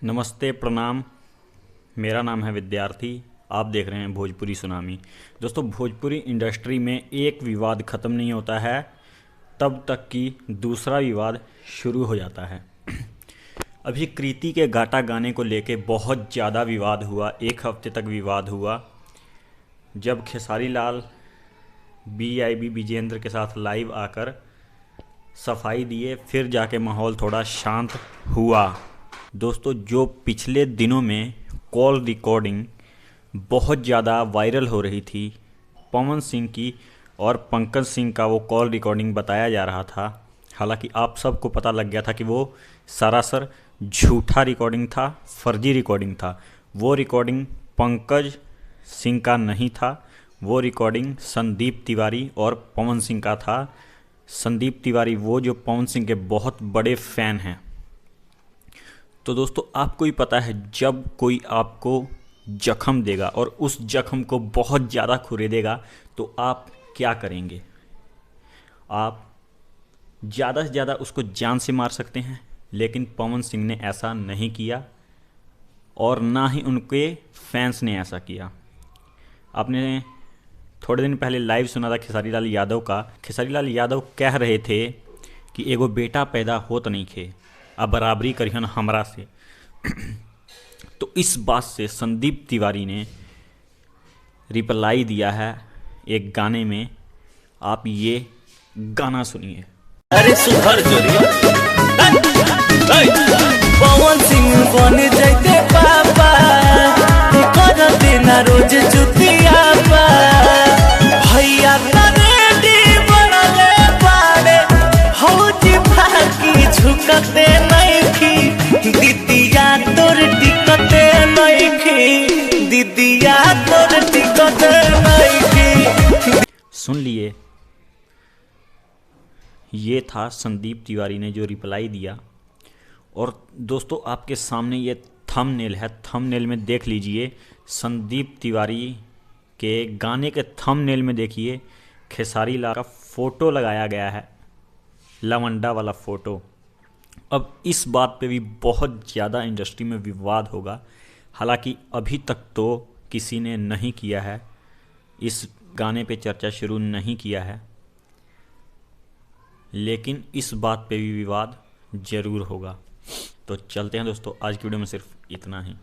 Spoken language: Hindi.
नमस्ते, प्रणाम। मेरा नाम है विद्यार्थी। आप देख रहे हैं भोजपुरी सुनामी। दोस्तों, भोजपुरी इंडस्ट्री में एक विवाद ख़त्म नहीं होता है तब तक कि दूसरा विवाद शुरू हो जाता है। अभी कृति के गाटा गाने को लेके बहुत ज़्यादा विवाद हुआ, एक हफ्ते तक विवाद हुआ। जब खेसारी लाल BIB विजेंद्र के साथ लाइव आकर सफाई दिए, फिर जाके माहौल थोड़ा शांत हुआ। दोस्तों, जो पिछले दिनों में कॉल रिकॉर्डिंग बहुत ज़्यादा वायरल हो रही थी, पवन सिंह की और पंकज सिंह का वो कॉल रिकॉर्डिंग बताया जा रहा था। हालांकि आप सबको पता लग गया था कि वो सरासर झूठा रिकॉर्डिंग था, फर्जी रिकॉर्डिंग था। वो रिकॉर्डिंग पंकज सिंह का नहीं था, वो रिकॉर्डिंग संदीप तिवारी और पवन सिंह का था। संदीप तिवारी वो जो पवन सिंह के बहुत बड़े फ़ैन हैं। तो दोस्तों, आपको ही पता है, जब कोई आपको जख्म देगा और उस जख्म को बहुत ज़्यादा खुरेदेगा तो आप क्या करेंगे? आप ज़्यादा से ज़्यादा उसको जान से मार सकते हैं, लेकिन पवन सिंह ने ऐसा नहीं किया और ना ही उनके फैंस ने ऐसा किया। आपने थोड़े दिन पहले लाइव सुना था खेसारी लाल यादव का। खेसारी लाल यादव कह रहे थे कि एगो बेटा पैदा होत नहीं खे, अब बराबरी करिहन हमरा से। तो इस बात से संदीप तिवारी ने रिप्लाई दिया है एक गाने में। आप ये गाना सुनिए। अरे सुधर जोरिया पवन सिंह बन जैते पापा कर देना रोज जुतिया पा भैया तरेडी बनले पाड़े हौजी भागी झुकते नहीं खी दीदिया तोर टिकते नहीं खी दीदिया तोर टिकते नहीं खी। सुन लिए, ये था संदीप तिवारी ने जो रिप्लाई दिया। और दोस्तों, आपके सामने ये थंबनेल है, थंबनेल में देख लीजिए। संदीप तिवारी के गाने के थंबनेल में देखिए खेसारी लाल का फ़ोटो लगाया गया है, लवंडा वाला फ़ोटो। अब इस बात पे भी बहुत ज़्यादा इंडस्ट्री में विवाद होगा। हालांकि अभी तक तो किसी ने नहीं किया है, इस गाने पे चर्चा शुरू नहीं किया है, लेकिन इस बात पे भी विवाद ज़रूर होगा। तो चलते हैं दोस्तों, आज की वीडियो में सिर्फ इतना ही।